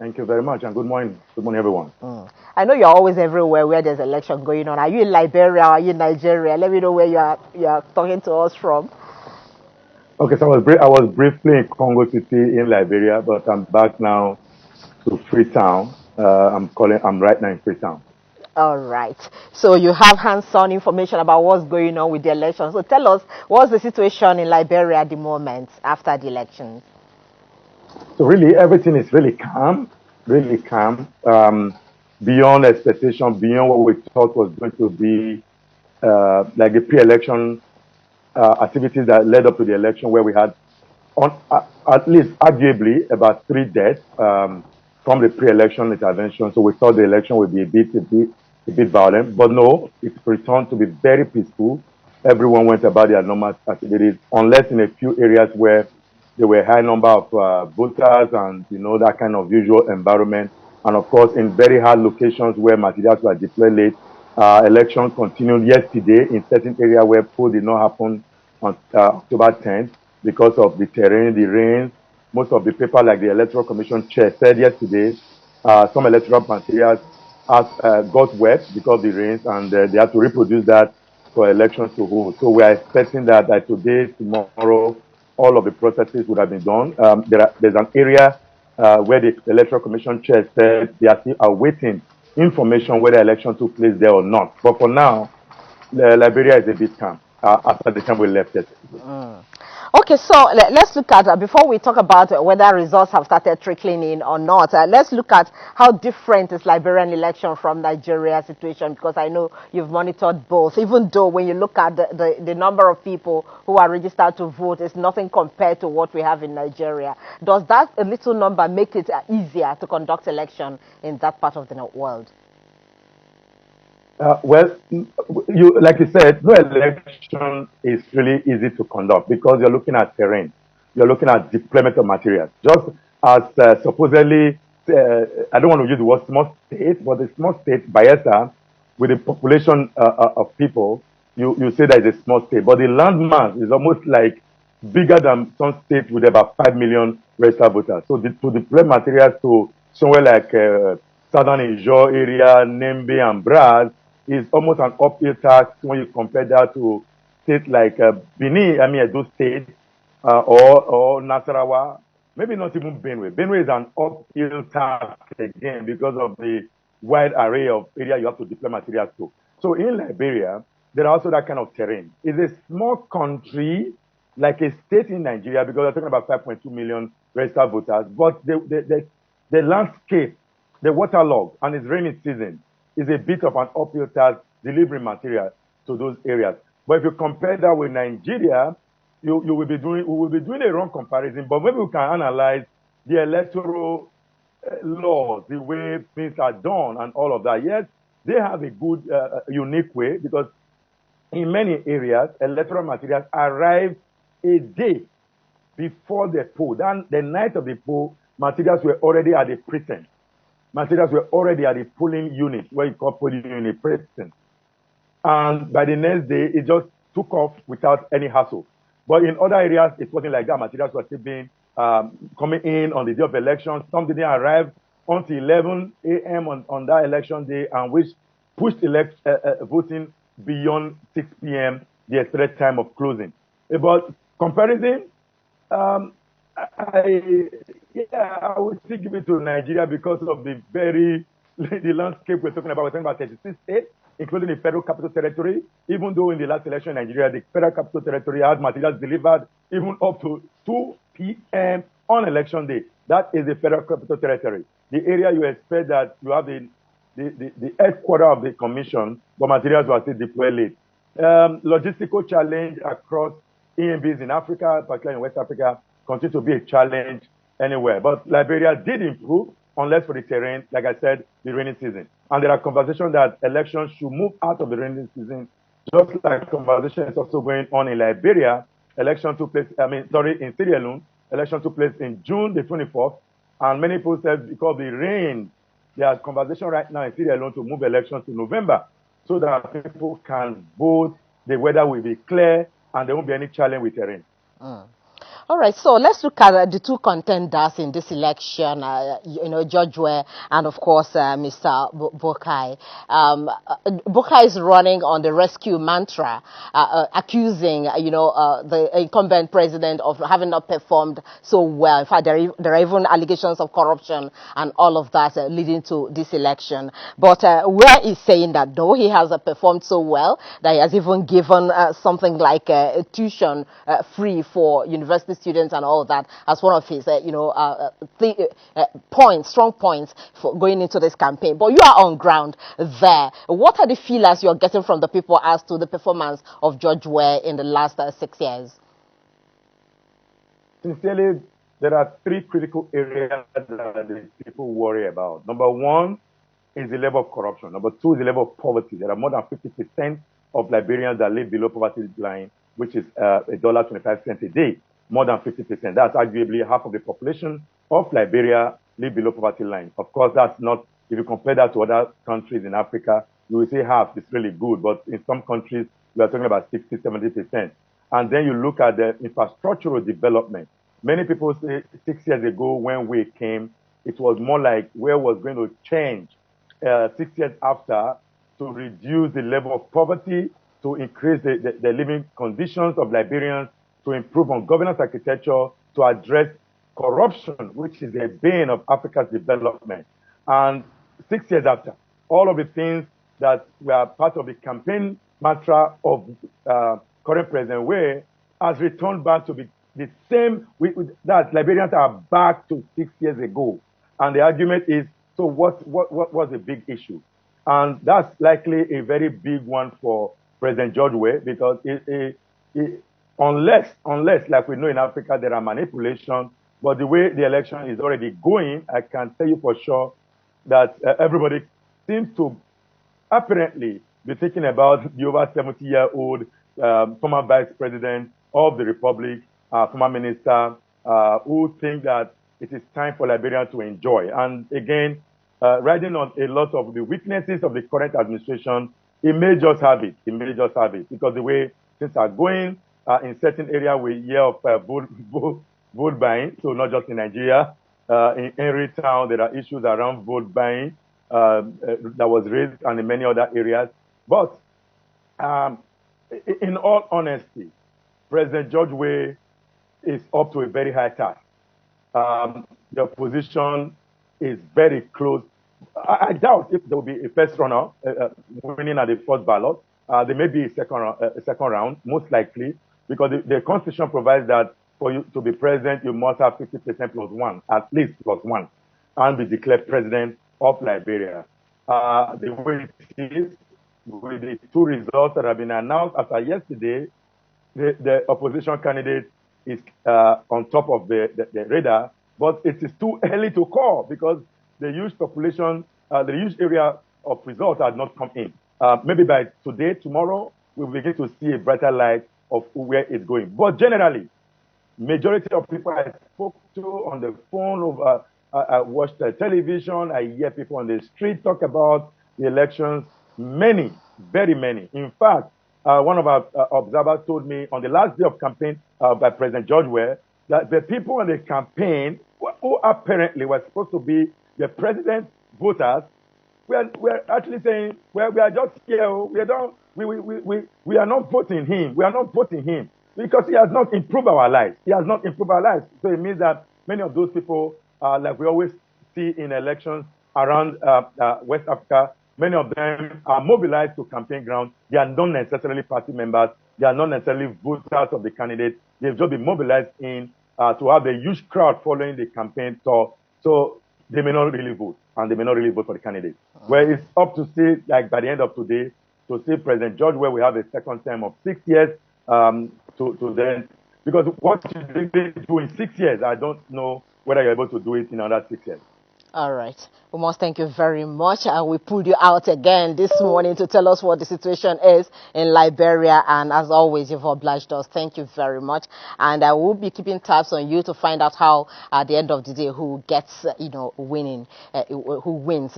Thank you very much, and good morning. Good morning, everyone. I know you're always everywhere where there's election going on. Are you in Liberia? Are you in Nigeria? Let me know where you are talking to us from. Okay, so I was briefly in Congo City in Liberia, but I'm back now to Freetown. I'm right now in Freetown. All right. So you have hands-on information about what's going on with the election. So tell us, what's the situation in Liberia at the moment after the elections? So really, everything is really calm, beyond expectation, beyond what we thought was going to be like the pre-election activities that led up to the election, where we had at least arguably about 3 deaths from the pre-election intervention. So we thought the election would be a bit violent, but no, it returned to be very peaceful. Everyone went about their normal activities, unless in a few areas where there were a high number of voters and that kind of usual environment. And of course, in very hard locations where materials were deployed late, election continued yesterday in certain areas where poll did not happen on October 10th because of the terrain, the rains. Most of the paper, like the Electoral Commission chair said yesterday, some electoral materials got wet because of the rains, and they had to reproduce that for elections to hold. So we are expecting that today, tomorrow, all of the processes would have been done. There's an area where the Electoral Commission chair said they are still awaiting information whether election took place there or not. But for now, Liberia is a bit calm after the time we left yesterday. Okay, so let's look at, before we talk about whether results have started trickling in or not, let's look at how different is Liberian election from Nigeria's situation, because I know you've monitored both, even though when you look at the number of people who are registered to vote, it's nothing compared to what we have in Nigeria. Does that a little number make it easier to conduct election in that part of the world? Well, like you said, no election is really easy to conduct because you're looking at terrain, you're looking at deployment of materials. Just as supposedly, I don't want to use the word small state, but the small state, Bayelsa, with a population of people, you say that it's a small state, but the landmass is almost like bigger than some states with about 5 million registered voters. So to deploy materials to somewhere like southern Ijo area, Nembe and Braz is almost an uphill task when you compare that to states like Benin, Edo State, or Nasarawa, maybe not even Benue. Benue is an uphill task again because of the wide array of area you have to deploy materials to. So in Liberia, there are also that kind of terrain. It's a small country, like a state in Nigeria, because we're talking about 5.2 million registered voters, but the landscape, the waterlog, and it's rainy season is a bit of an uphill task delivering material to those areas. But if you compare that with Nigeria, we will be doing a wrong comparison, but maybe we can analyze the electoral laws, the way things are done, and all of that. Yes, they have a good, unique way because in many areas, electoral materials arrive a day before the poll. Then the night of the poll, materials were already at the precinct. Materials were already at the polling unit, where you call polling unit precinct. And by the next day, it just took off without any hassle. But in other areas, it wasn't like that. Materials were still being coming in on the day of election. Some didn't arrive until 11 a.m. on that election day, and which pushed voting beyond 6 p.m., the expected time of closing. About comparison, um, I would still give it to Nigeria because of the landscape we're talking about. We're talking about 36 states, including the Federal Capital Territory. Even though in the last election in Nigeria, the Federal Capital Territory had materials delivered even up to 2 p.m. on election day. That is the Federal Capital Territory. The area you expect that you have the headquarters of the commission, but materials were still deployed late. Logistical challenge across EMBs in Africa, particularly in West Africa, continue to be a challenge anywhere. But Liberia did improve, unless for the terrain, like I said, the rainy season. And there are conversations that elections should move out of the rainy season, just like conversation is also going on in Liberia. Election took place, in Sierra Leone, election took place in June the 24th. And many people said because of the rain, there are conversation right now in Sierra Leone to move elections to November so that people can vote, the weather will be clear, and there won't be any challenge with terrain. All right, so let's look at the two contenders in this election, George Weah and, of course, Mr. Bokai. Bokai is running on the rescue mantra, accusing, the incumbent president of having not performed so well. In fact, there are even allegations of corruption and all of that leading to this election. But Weah is saying that, though he has performed so well, that he has even given something like a tuition free for university students and all that as one of his, strong points for going into this campaign. But you are on ground there. What are the feelers you're getting from the people as to the performance of George Weah in the last 6 years? Sincerely, there are three critical areas that the people worry about. Number one is the level of corruption. Number two is the level of poverty. There are more than 50% of Liberians that live below poverty line, which is $1.25 a day. More than 50%. That's arguably half of the population of Liberia live below poverty line. Of course, that's not, if you compare that to other countries in Africa, you will say half is really good. But in some countries, we are talking about 60, 70%. And then you look at the infrastructural development. Many people say 6 years ago when we came, it was more like where was going to change 6 years after to reduce the level of poverty, to increase the living conditions of Liberians, to improve on governance architecture, to address corruption, which is the bane of Africa's development. And 6 years after, all of the things that were part of the campaign mantra of current President Weah has returned back to be the same, that Liberians are back to 6 years ago. And the argument is, so what was the big issue? And that's likely a very big one for President George Weah, because unless, like we know in Africa, there are manipulations, but the way the election is already going, I can tell you for sure that everybody seems to apparently be thinking about the over 70-year-old former vice president of the Republic, former minister, who think that it is time for Liberia to enjoy. And again, riding on a lot of the weaknesses of the current administration, it may just have it. It may just have it, because the way things are going in certain areas, we hear of vote buying. So not just in Nigeria, in every town there are issues around vote buying that was raised, and in many other areas. But in all honesty, President George Weah is up to a very high task. The opposition is very close. I doubt if there will be a first runner winning at the first ballot. There may be a second round, most likely, because the Constitution provides that for you to be president, you must have 50% plus one, at least plus one, and be declared president of Liberia. The way it is, with the two results that have been announced after yesterday, the opposition candidate is on top of the radar, but it is too early to call because the huge population, the huge area of results have not come in. Maybe by today, tomorrow, we'll begin to see a brighter light of where it's going. But generally, majority of people I spoke to on the phone, I watched the television, I hear people on the street talk about the elections, many, very many. In fact, one of our observers told me on the last day of campaign by President George Weah that the people on the campaign who apparently were supposed to be the president voters, we're actually saying, well, we are just here, we are not voting him. We are not voting him because he has not improved our lives. He has not improved our lives. So it means that many of those people, like we always see in elections around West Africa, many of them are mobilized to campaign ground. They are not necessarily party members. They are not necessarily voters of the candidate. They've just been mobilized in to have a huge crowd following the campaign tour. So they may not really vote, and they may not really vote for the candidate. Well, it's up to see, like by the end of today, to see President George Weah will have a second term of 6 years to then, because what you really do in 6 years, I don't know whether you're able to do it in another 6 years. All right. We must thank you very much. We pulled you out again this morning to tell us what the situation is in Liberia. And as always, you've obliged us. Thank you very much. And I will be keeping tabs on you to find out how, at the end of the day, who gets, who wins.